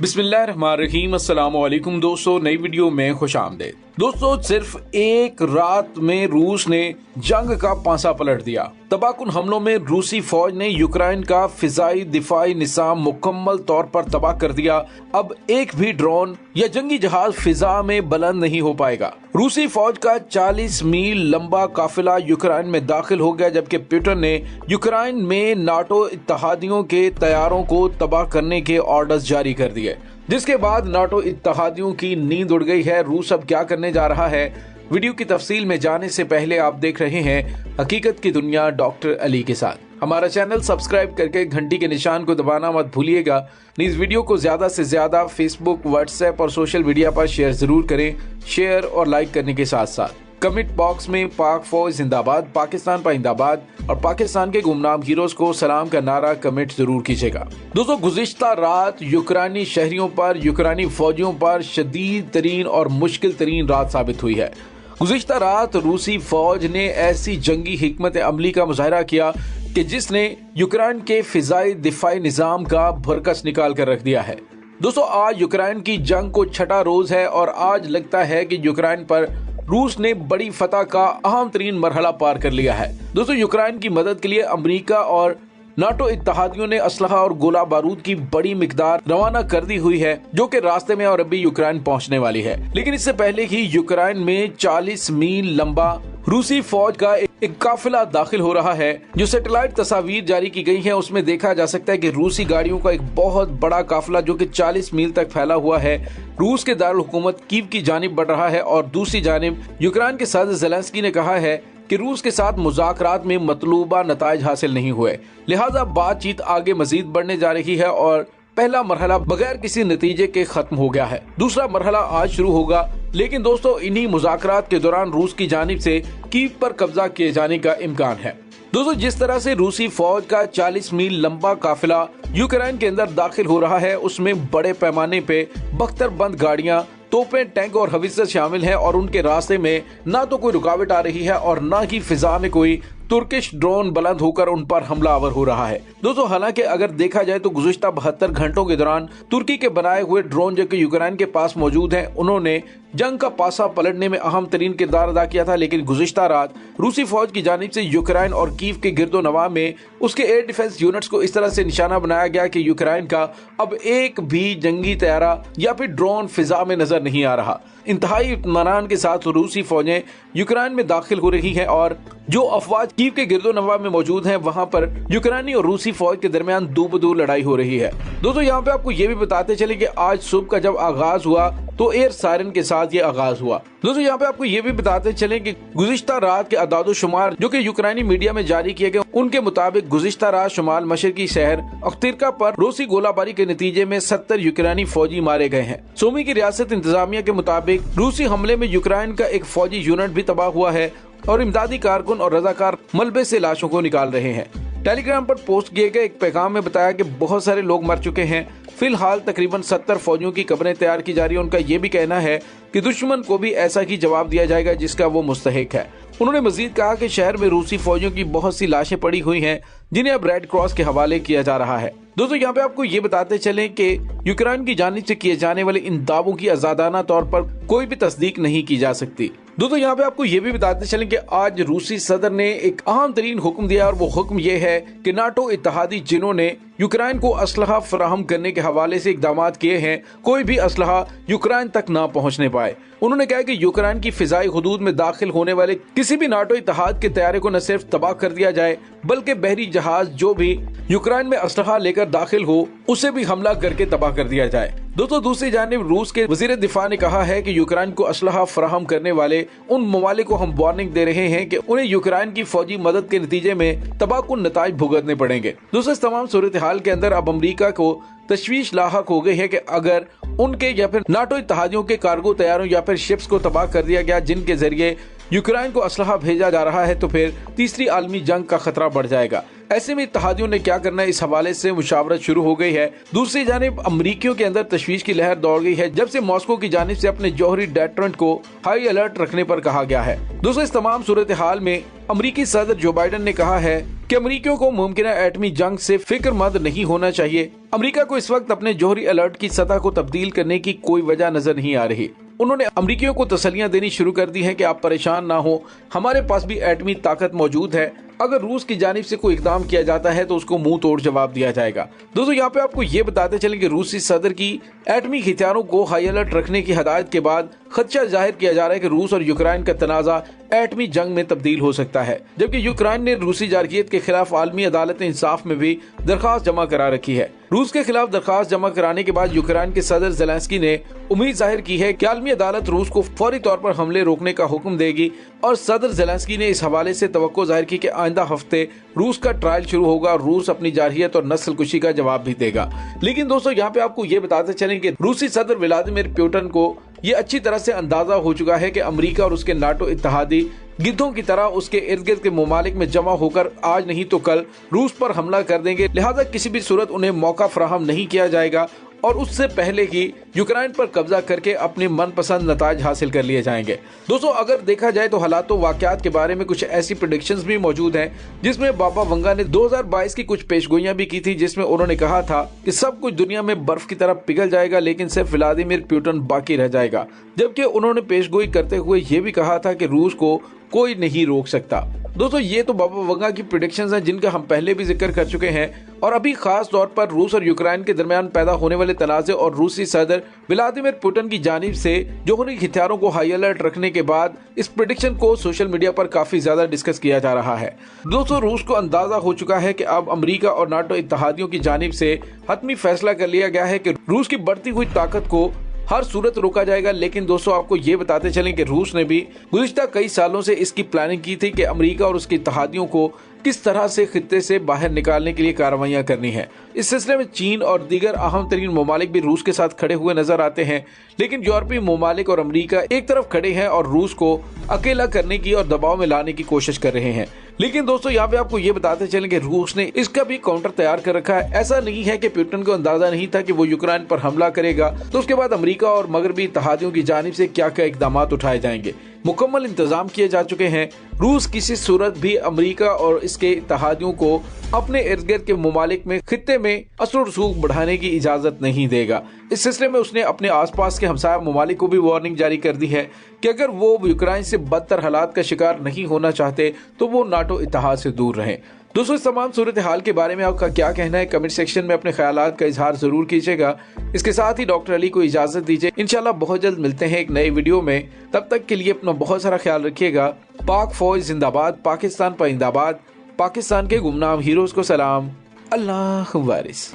बिस्मिल्लाहिर्रहमानिर्रहीम। अस्सलाम वालेकुम दोस्तों, नई वीडियो में खुशामदीद। दोस्तों, सिर्फ एक रात में रूस ने जंग का पांसा पलट दिया। तबाहकुन हमलों में रूसी फौज ने यूक्रेन का फिजाई दिफाई निज़ाम मुकम्मल तौर पर तबाह कर दिया। अब एक भी ड्रोन या जंगी जहाज फिजा में बुलंद नहीं हो पाएगा। रूसी फौज का 40 मील लंबा काफिला यूक्रेन में दाखिल हो गया, जबकि पुतिन ने यूक्रेन में नाटो इत्तेहादियों के तैयारों को तबाह करने के ऑर्डर्स जारी कर दिए, जिसके बाद नाटो इत्तेहादियों की नींद उड़ गई है। रूस अब क्या करने जा रहा है, वीडियो की तफसील में जाने से पहले आप देख रहे हैं हकीकत की दुनिया डॉक्टर अली के साथ। हमारा चैनल सब्सक्राइब करके घंटी के निशान को दबाना मत भूलिएगा। इस वीडियो को ज्यादा से ज्यादा फेसबुक, व्हाट्सएप और सोशल मीडिया पर शेयर जरूर करें। शेयर और लाइक करने के साथ साथ कमेंट बॉक्स में पाक फौज जिंदाबाद, पाकिस्तान पाइंदाबाद और पाकिस्तान के गुमनाम हीरोज को सलाम का नारा कमेंट जरूर कीजिएगा। दोस्तों, गुज़िश्ता रात यूक्रेनी शहरियों पर, यूक्रेनी फौजियों पर शदीद तरीन और मुश्किल तरीन रात साबित हुई है। गुज़िश्ता रात रूसी फौज ने ऐसी जंगी हिकमत अमली का मुजाहरा किया कि जिसने यूक्रेन के फिजाई दिफाई निज़ाम का भरकस निकाल कर रख दिया है। दोस्तों, आज यूक्रेन की जंग को छठा रोज है और आज लगता है कि यूक्रेन पर रूस ने बड़ी फतह का अहम तरीन मरहला पार कर लिया है। दोस्तों, यूक्रेन की मदद के लिए अमेरिका और नाटो इत्तेहादियों ने असलहा और गोला बारूद की बड़ी मिकदार रवाना कर दी हुई है, जो कि रास्ते में और अभी यूक्रेन पहुंचने वाली है। लेकिन इससे पहले ही यूक्रेन में 40 मील लंबा रूसी फौज का एक काफिला दाखिल हो रहा है। जो सैटेलाइट तस्वीर जारी की गई है उसमें देखा जा सकता है कि रूसी गाड़ियों का एक बहुत बड़ा काफिला जो कि 40 मील तक फैला हुआ है रूस के दारुल हुकूमत कीव की जानिब बढ़ रहा है। और दूसरी जानिब यूक्रेन के सदर ज़ेलेंस्की ने कहा है कि रूस के साथ मुज़ाकरात में मतलूबा नताइज हासिल नहीं हुए, लिहाजा बातचीत आगे मजीद बढ़ने जा रही है और पहला मरहला बगैर किसी नतीजे के खत्म हो गया है। दूसरा मरहला आज शुरू होगा। लेकिन दोस्तों, इन्हीं मुज़ाकरात के दौरान रूस की जानिब से कीव पर कब्जा किए जाने का इम्कान है। दोस्तों, जिस तरह से रूसी फौज का 40 मील लंबा काफिला यूक्रेन के अंदर दाखिल हो रहा है, उसमें बड़े पैमाने पे बख्तरबंद गाड़ियां, तोपें, टैंक और हविज़र शामिल हैं और उनके रास्ते में ना तो कोई रुकावट आ रही है और ना ही फिजा में कोई तुर्किश ड्रोन बुलंद होकर उन पर हमलावर हो रहा है। दोस्तों, हालांकि अगर देखा जाए तो गुज़िश्ता 72 घंटों के दौरान तुर्की के बनाए हुए ड्रोन जो कि यूक्रेन के पास मौजूद हैं, उन्होंने जंग का पासा पलटने में अहम तरीन किरदार अदा किया था। लेकिन गुज़िश्ता रात रूसी फौज की जानिब से यूक्रेन और कीव के गिरदो नवा में उसके एयर डिफेंस यूनिट्स को इस तरह से निशाना बनाया गया कि यूक्रेन का अब एक भी जंगी तैयारा या फिर ड्रोन फिजा में नजर नहीं आ रहा। इंतहाई इत्मीनान के साथ रूसी फौजें यूक्रेन में दाखिल हो रही हैं और जो अफवाज कीव के गिरदो नवा में मौजूद हैं, वहां पर यूक्रेनी और रूसी फौज के दरमियान दो बदो लड़ाई हो रही है। दोस्तों, यहाँ पे आपको ये भी बताते चले कि आज सुबह का जब आगाज हुआ तो एयर सायरन के साथ ये आगाज हुआ। दोस्तों, यहाँ पे आपको ये भी बताते चले कि गुज़िश्ता रात के अदादो शुमार जो कि यूक्रेनी मीडिया में जारी किए गए, उनके मुताबिक गुज़िश्ता रात शुमाल मशरकी शहर अख्तिरका पर रूसी गोलाबारी के नतीजे में 70 यूक्रेनी फौजी मारे गए हैं। सोमी की रियासत इंतजामिया के मुताबिक रूसी हमले में यूक्रेन का एक फौजी यूनिट भी तबाह हुआ है और इमदादी कारकुन और रजाकार मलबे से लाशों को निकाल रहे हैं। टेलीग्राम पर पोस्ट किए गए एक पैगाम में बताया कि बहुत सारे लोग मर चुके हैं। फिलहाल तकरीबन 70 फौजियों की कब्रें तैयार की जा रही है। उनका ये भी कहना है कि दुश्मन को भी ऐसा ही जवाब दिया जाएगा जिसका वो मुस्तहिक है। उन्होंने मजीद कहा कि शहर में रूसी फौजियों की बहुत सी लाशें पड़ी हुई हैं, जिन्हें अब रेड क्रॉस के हवाले किया जा रहा है। दोस्तों, यहाँ पे आपको ये बताते चलें कि यूक्रेन की जानिब से किए जाने वाले इन दावों की आजादाना तौर पर कोई भी तस्दीक नहीं की जा सकती। दोस्तों, यहाँ पे आपको ये भी बताते चलें कि आज रूसी सदर ने एक अहम तरीन हुक्म दिया और वो हुक्म ये है कि नाटो इत्तेहादी जिन्होंने यूक्रेन को असलहा फराहम करने के हवाले से इकदाम किए हैं, कोई भी असलहा यूक्रेन तक ना पहुँचने पाए। उन्होंने कहा कि यूक्रेन की फिजाई हुदूद में दाखिल होने वाले किसी भी नाटो इत्तेहाद के तैयारे को न सिर्फ तबाह कर दिया जाए, बल्कि बहरी जहाज जो भी यूक्रेन में असलहा लेकर दाखिल हो उसे भी हमला करके तबाह कर दिया जाए। दोस्तों, दूसरी जानिब रूस के वजीर दिफा ने कहा है कि यूक्रेन को असलहा फराहम करने वाले उन ममालिक को हम वार्निंग दे रहे हैं कि उन्हें यूक्रेन की फौजी मदद के नतीजे में तबाहकुन नताइज भुगतने पड़ेंगे। दोस्तों, इस तमाम सूरत हाल के अंदर अब अमरीका को तशवीश लाहक हो गई है कि अगर उनके या फिर नाटो इत्तेहादियों के कार्गो तैयारों या फिर शिप्स को तबाह कर दिया गया जिनके जरिए यूक्रेन को असलहा भेजा जा रहा है, तो फिर तीसरी आलमी जंग का खतरा बढ़ जाएगा। ऐसे में इत्तेहादियों ने क्या करना है, इस हवाले से मुशावरत शुरू हो गई है। दूसरी जानिब अमरीकियों के अंदर तशवीश की लहर दौड़ गई है जब से मॉस्को की जानिब से अपने जौहरी डेटरेंट को हाई अलर्ट रखने पर कहा गया है। दोस्तों, इस तमाम सूरत हाल में अमरीकी सदर जो बाइडन ने कहा है कि अमरीकियों को मुमकिन एटमी जंग से फिक्रमंद नहीं होना चाहिए। अमरीका को इस वक्त अपने जौहरी अलर्ट की सतह को तब्दील करने की कोई वजह नजर नहीं आ रही। उन्होंने अमरीकियों को तसल्लियां देनी शुरू कर दी हैं कि आप परेशान ना हो, हमारे पास भी एटमी ताकत मौजूद है। अगर रूस की जानिब से कोई इकदाम किया जाता है तो उसको मुंह तोड़ जवाब दिया जाएगा। दोस्तों, यहाँ पे आपको ये बताते चलें कि रूसी सदर की एटमी हथियारों को हाई अलर्ट रखने की हदायत के बाद खदशा जाहिर किया जा रहा है कि रूस और यूक्रेन का तनाजा एटमी जंग में तब्दील हो सकता है, जबकि यूक्रेन ने रूसी जारकियत के खिलाफ आलमी अदालत इंसाफ में भी दरखास्त जमा करा रखी है। रूस के खिलाफ दरखास्त जमा कराने के बाद यूक्रेन के सदर ज़ेलेंस्की ने उम्मीद जाहिर की है कि आलमी अदालत रूस को फौरी तौर पर हमले रोकने का हुक्म देगी और सदर ज़ेलेंस्की ने इस हवाले से तवक्को जाहिर की कि आइंदा हफ्ते रूस का ट्रायल शुरू होगा और रूस अपनी जारहियत और नस्ल कुशी का जवाब भी देगा। लेकिन दोस्तों, यहाँ पे आपको ये बताते चलें कि रूसी सदर व्लादिमीर पुतिन को ये अच्छी तरह से अंदाजा हो चुका है कि अमेरिका और उसके नाटो इत्तेहादी गिद्धों की तरह उसके इर्द गिर्द के ममालिक में जमा होकर आज नहीं तो कल रूस पर हमला कर देंगे। लिहाजा किसी भी सूरत उन्हें मौका फराहम नहीं किया जाएगा और उससे पहले ही यूक्रेन पर कब्जा करके अपने मनपसंद नताज हासिल कर लिए जाएंगे। दोस्तों, अगर देखा जाए तो हालात वाकयात के बारे में कुछ ऐसी प्रेडिक्शंस भी मौजूद हैं जिसमें बाबा वंगा ने 2022 की कुछ पेशगोइयां भी की थी, जिसमें उन्होंने कहा था कि सब कुछ दुनिया में बर्फ की तरह पिघल जाएगा लेकिन सिर्फ व्लादिमीर पुतिन बाकी रह जाएगा। जबकि उन्होंने पेशगोई करते हुए ये भी कहा था कि रूस को कोई नहीं रोक सकता। दोस्तों, ये तो बाबा वंगा की प्रेडिक्शंस हैं जिनका हम पहले भी जिक्र कर चुके हैं और अभी खास तौर पर रूस और यूक्रेन के दरमियान पैदा होने वाले तनाज़े और रूसी सदर व्लादिमीर पुतिन की जानिब से जौहरी हथियारों को हाई अलर्ट रखने के बाद इस प्रेडिक्शन को सोशल मीडिया पर काफी ज्यादा डिस्कस किया जा रहा है। दोस्तों, रूस को अंदाजा हो चुका है कि अब अमेरिका और नाटो इत्तेहादियों की जानिब से हतमी फैसला कर लिया गया है कि रूस की बढ़ती हुई ताकत को हर सूरत रोका जाएगा। लेकिन दोस्तों, आपको ये बताते चलें कि रूस ने भी गुज़िश्ता कई सालों से इसकी प्लानिंग की थी कि अमेरिका और उसके इत्तेहादियों को किस तरह से खित्ते से बाहर निकालने के लिए कार्रवाइयां करनी है। इस सिलसिले में चीन और दीगर अहम तरीन ममालिक भी रूस के साथ खड़े हुए नजर आते हैं, लेकिन यूरोपीय ममालिक और अमेरिका एक तरफ खड़े हैं और रूस को अकेला करने की और दबाव में लाने की कोशिश कर रहे हैं। लेकिन दोस्तों, यहाँ पे आपको ये बताते चलें कि रूस ने इसका भी काउंटर तैयार कर रखा है। ऐसा नहीं है कि पुतिन को अंदाजा नहीं था कि वो यूक्रेन पर हमला करेगा तो उसके बाद अमेरिका और मगरबी इत्तेहादियों की जानिब से क्या क्या इकदाम उठाए जाएंगे। मुकम्मल इंतजाम किए जा चुके हैं। रूस किसी सूरत भी अमेरिका और इसके इत्तेहादियों को अपने इर्द गिर्द के ममालिक में खित्ते में असर रसूख बढ़ाने की इजाजत नहीं देगा। इस सिलसिले में उसने अपने आसपास के हमसाया ममालिक को भी वार्निंग जारी कर दी है कि अगर वो यूक्रेन से बदतर हालात का शिकार नहीं होना चाहते तो वो नाटो इत्तेहाद से दूर रहें। दोस्तों, इस तमाम सूरत हाल के बारे में आपका क्या कहना है, कमेंट सेक्शन में अपने ख्यालात का इजहार जरूर कीजिएगा। इसके साथ ही डॉक्टर अली को इजाजत दीजिए। इंशाल्लाह बहुत जल्द मिलते हैं एक नए वीडियो में। तब तक के लिए अपना बहुत सारा ख्याल रखिएगा। पाक फौज जिंदाबाद, पाकिस्तान पाइंदाबाद, पाकिस्तान के गुमनाम हीरोज को सलाम। अल्लाह वारिस।